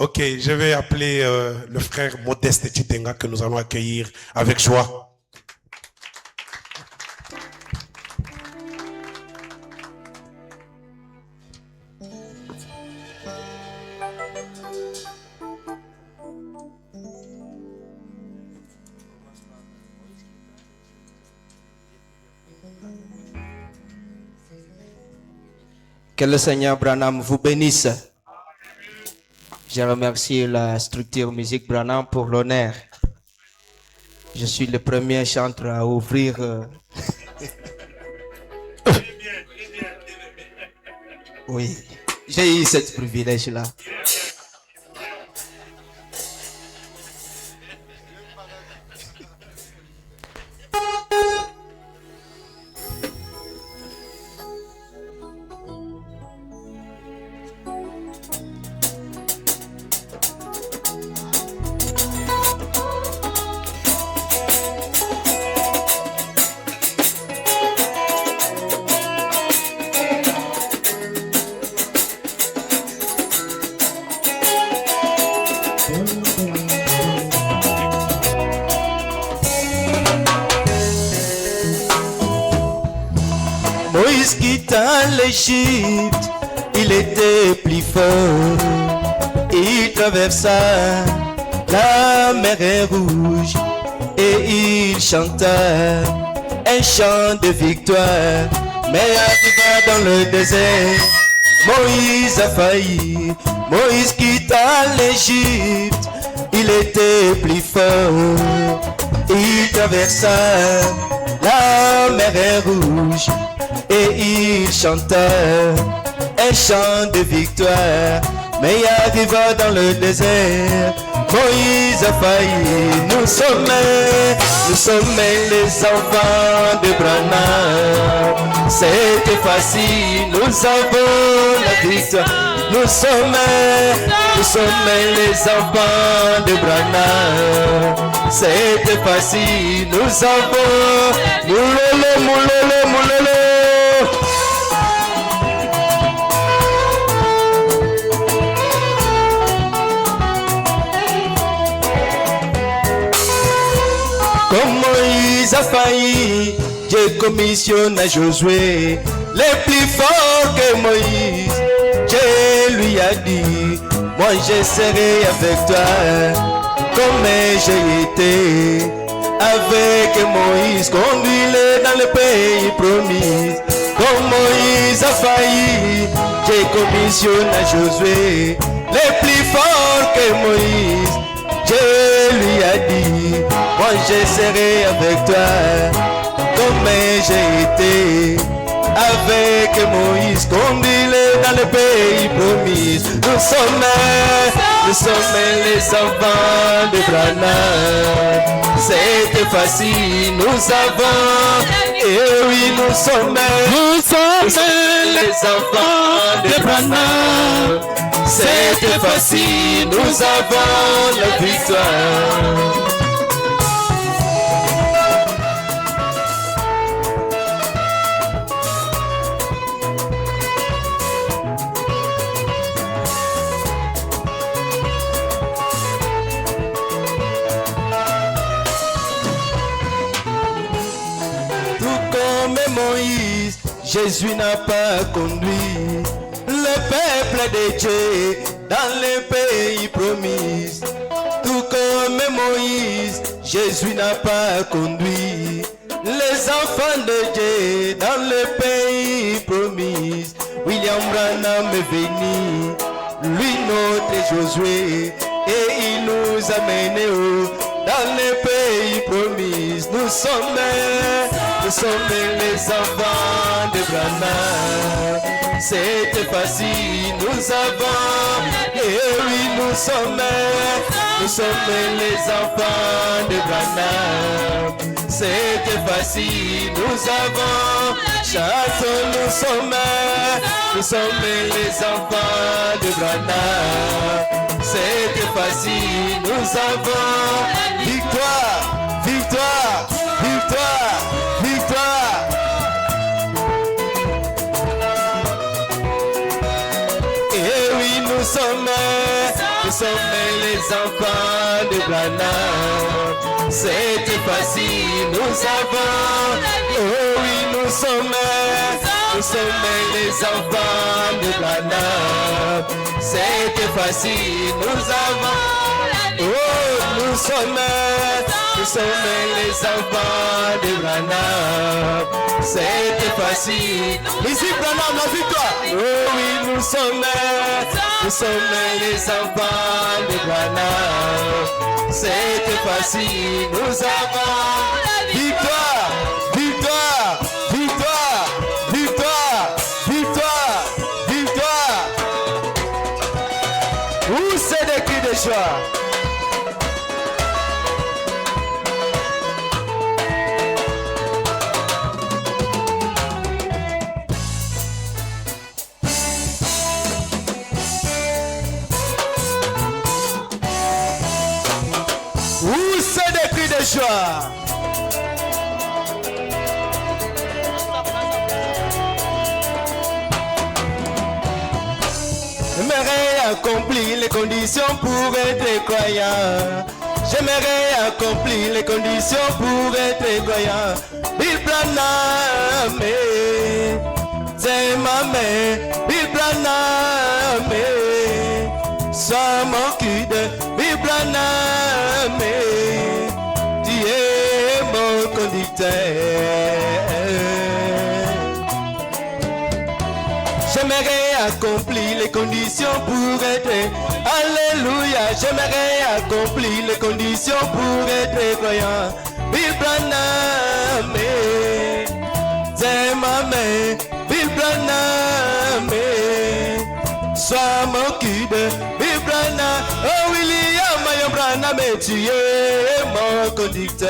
Ok, je vais appeler le frère Modeste Chitenga que nous allons accueillir avec joie. Que le Seigneur Branham vous bénisse. Je remercie la structure Musique Branham pour l'honneur. Je suis le premier chanteur à ouvrir. Oui, j'ai eu ce privilège-là. Moïse quitta l'Égypte, il était plus fort. Il traversa la mer Rouge et il chanta un chant de victoire. Mais arriva dans le désert, Moïse a failli. Moïse quitta l'Égypte, il était plus fort. Il traversa la mer Rouge et il chanta un chant de victoire. Mais il arriva dans le désert, Moïse a failli. Nous sommes les enfants de Branham. C'était facile, nous avons la victoire. Nous sommes les enfants de Branham. C'était facile, nous avons moulolo, moulolo, moulolo. Comme Moïse a failli, Dieu commissionne à Josué. Les plus forts que Moïse, Dieu lui a dit, moi je serai avec toi, comme j'ai été avec Moïse, conduis-le dans le pays promis. Comme Moïse a failli, Dieu commissionne à Josué. Les plus forts que Moïse, Dieu lui a dit, moi je serai avec toi, comme j'ai été avec Moïse, conduis-le dans le pays promis. Nous sommes les enfants de Branham. C'était facile, nous avons, et oui nous sommes les enfants de Branham. C'était facile, nous avons la victoire. Moïse, Jésus n'a pas conduit le peuple de Dieu dans le pays promis. Tout comme Moïse, Jésus n'a pas conduit les enfants de Dieu dans le pays promis. William Branham est venu, lui notre Josué, et il nous a menés dans le pays promis. Nous sommes les enfants de Branham. C'était facile, nous avons, et oui nous sommes les enfants de Branham. C'était facile, nous avons, chantons, nous sommes les enfants de Branham. C'était facile, nous avons, victoire, victoire, victoire, victoire. Et oui, nous sommes sommes les enfants de Branham. C'était facile, nous avons. Oh oui, nous sommes les enfants de Branham. C'était facile, nous avons. Oh, nous sommes les enfants de Branham. C'était facile. Ici, Branham, la victoire. Oh oui, nous sommes les enfants de Branham. C'était facile, nous avons victoire, victoire, victoire, victoire, victoire, victoire. Où c'est des cris de joie? Joie. J'aimerais accomplir les conditions pour être croyant. J'aimerais accomplir les conditions pour être croyant. Bill Branham, c'est ma mère. Bill Branham, sois mon guide. Bill Branham, j'aimerais accomplir les conditions pour être. Alléluia, j'aimerais accomplir les conditions pour être croyant. Bill Branham, c'est ma mère. Bill Branham, sois mon guide. Bill Branham, oh William Marion Branham, tu es mon conducteur.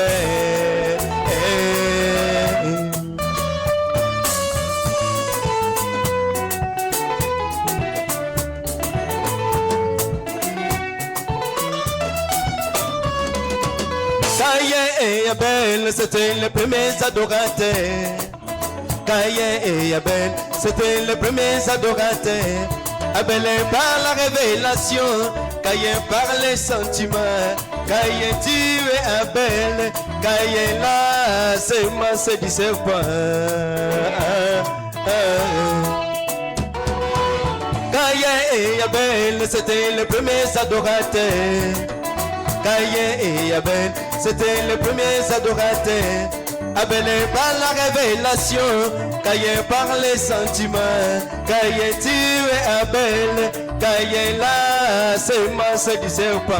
Caïn et Abel, c'était les premiers adorateurs. Caïn et Abel, c'était les premiers adorateurs. Abel par la révélation, Caïn par les sentiments. Caïn tuait Abel, Caïn la sémence du serpent. Caïn et Abel, c'était les premiers adorateurs. Caïn et Abel, c'était les premiers adorateurs. Abel par la révélation, Caïn par les sentiments. Caïn tuait Abel, Caïn la sémence du serpent.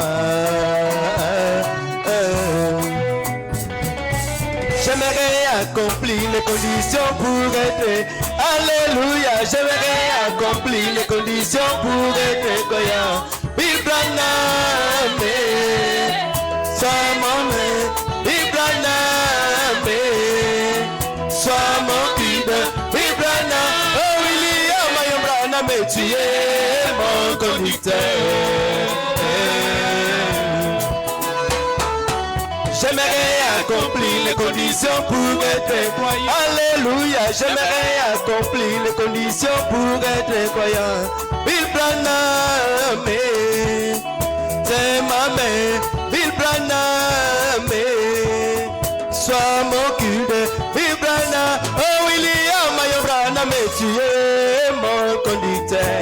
J'aimerais accomplir les conditions pour être. Alléluia, j'aimerais accomplir les conditions pour être croyant. Bill Branham, sois mon maître. Bill Branham, sois mon guide. Bill Branham, oh William Marion Branham, tu es mon conducteur. J'aimerais accomplir les conditions pour être croyant. Alléluia, j'aimerais accomplir les conditions pour être croyant. Bill Branham, c'est ma mère. Bill Branham, sois mon guide. Bill Branham, oh William Marion Branham, tu es mon conducteur.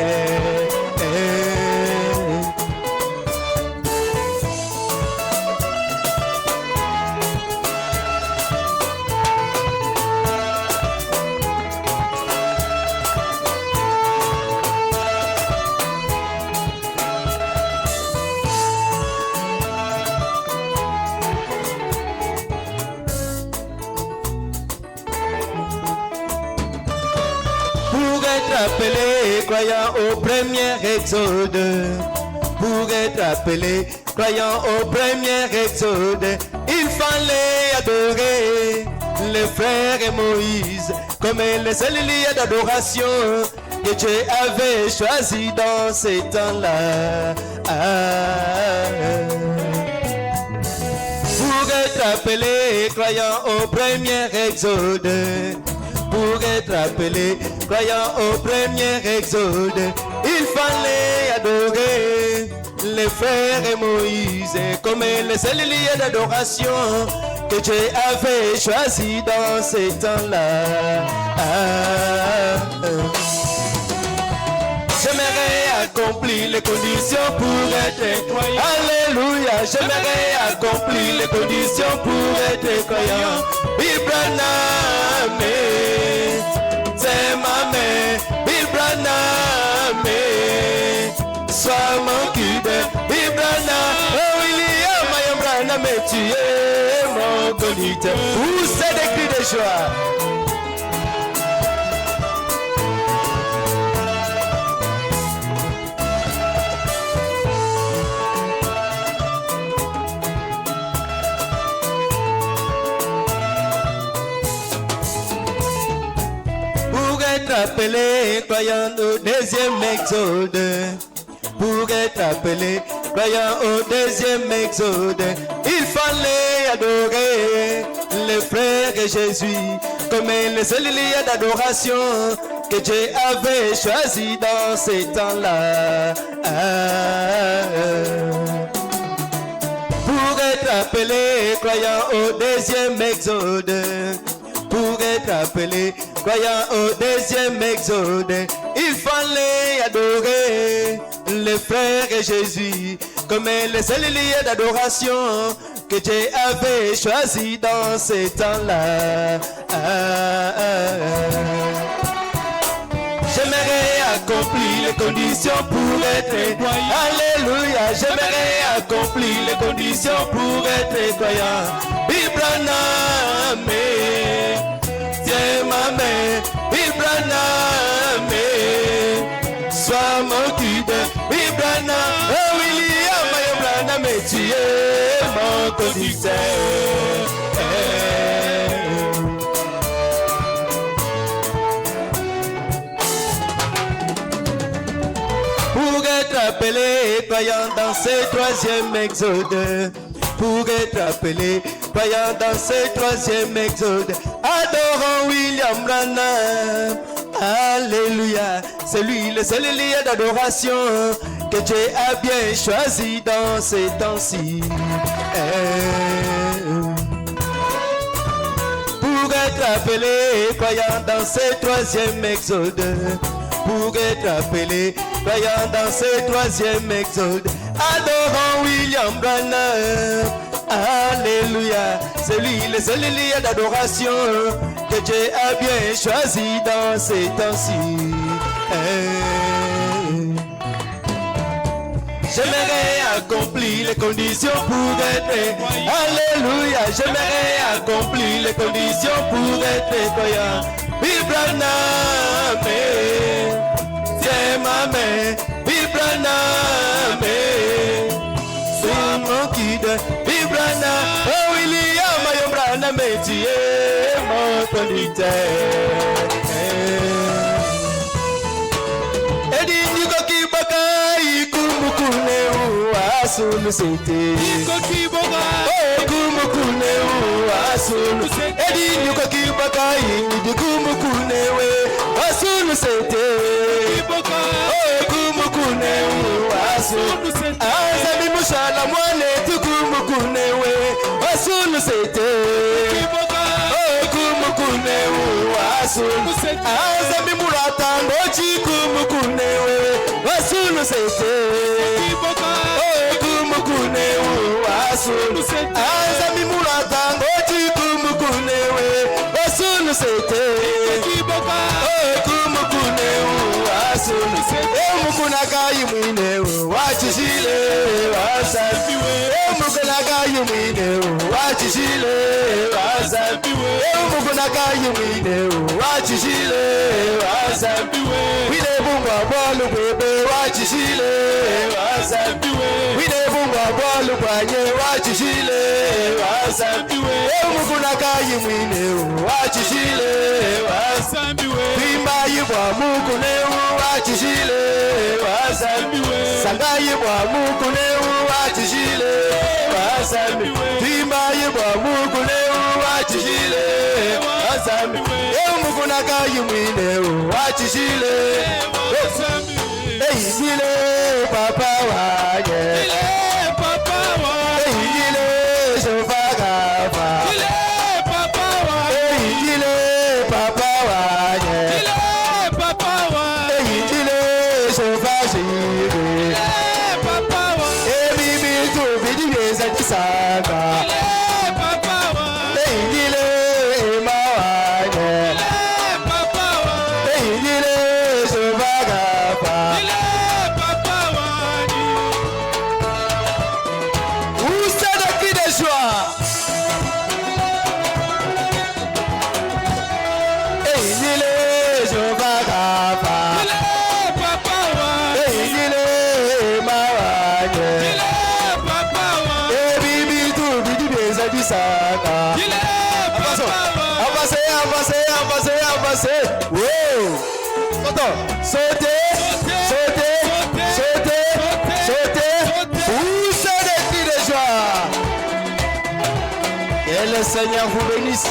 Appelé croyant au premier exode, pour être appelé croyant au premier exode, il fallait adorer les frères Moïse comme les seuls lieux d'adoration que Dieu avait choisi dans ces temps-là. Pour être appelé croyant au premier exode, pour être appelé croyant au premier exode, il fallait adorer les frères et Moïse, comme les seuls lieux d'adoration que Dieu avait choisi dans ces temps-là. J'aimerais accomplir les conditions pour être croyant. Alléluia, j'aimerais accomplir les conditions pour être croyant. Bill Branham, c'est ma mère. Bill Branham, sois mon guide. Bill Branham, oh William, Mayam Branham, tu es mon conducteur. Où c'est des cris de joie? Appelé croyant au deuxième exode, pour être appelé croyant au deuxième exode, il fallait adorer le frère Jésus comme le seul lieu d'adoration que Dieu avait choisi dans ces temps-là. Pour être appelé croyant au deuxième exode, pour être appelé croyant au deuxième exode, il fallait adorer le frère Jésus comme le seul lieu d'adoration que Dieu avait choisi dans ces temps-là. J'aimerais accomplir les conditions pour être croyant. Alléluia, j'aimerais accomplir les conditions pour être croyant. Bill Branham, tiens ma main. Bill Branham, sois mon guide. Bill Branham, oh William, Mayam Branham, tu es mon conducteur. Pour être appelé croyant dans ce troisième exode, pour être appelé croyant dans ce troisième exode, adorons William Branham. Alléluia, c'est lui le seul lieu d'adoration que Dieu a bien choisi dans ces temps-ci. Pour être appelé croyant dans ce troisième exode, pour être appelé croyant dans ce troisième exode, adorons William Branham. Alléluia, c'est lui le seul lieu d'adoration que Dieu a bien choisi dans ces temps-ci. J'aimerais accomplir les conditions pour être. Alléluia, j'aimerais accomplir les conditions pour être croyant. Bill Branham, tiens ma main. Bill Branham, sois mon guide. Bill Branham, oh William, Mayam Branham, tu es mon conducteur. Edi niko kibaka ikumukune asulu sete. Niko kiboga, oh kumukune asulu sete. Edi niko kibaka ikumukune asulu sete. Kiboga, oh kumukune asulu sete. Azami mushala mwane tukumukune asulu sete. Kiboga, oh kumukune asulu sete. Azami murata ngochi kumukune asulu sete. Kiboga, oh kumukune asulu sete. Azami murata ngochi kumukune asulu sete. Kiboga, oh kumukune asulu sete. Mukuna kai mwine wachishile wasabiwe. Mukuna kai mwine wachishile wasabiwe. Mukuna kai mwine wachishile wasabiwe. Wine bunga bolu bebe wachishile wasabiwe. Wine bunga bolu banye wachishile wasabiwe. Mukuna kai mwine wachishile wasabiwe. Bimba yibwa mukune wachishile wasabiwe. Sangaye bwa mukune wachishile wasabiwe. Bimba yibwa mukune wachishile wasabiwe. Mukuna kai mwine wachishile wasabiwe. Eyisile papa wanye. Que le Seigneur vous bénisse.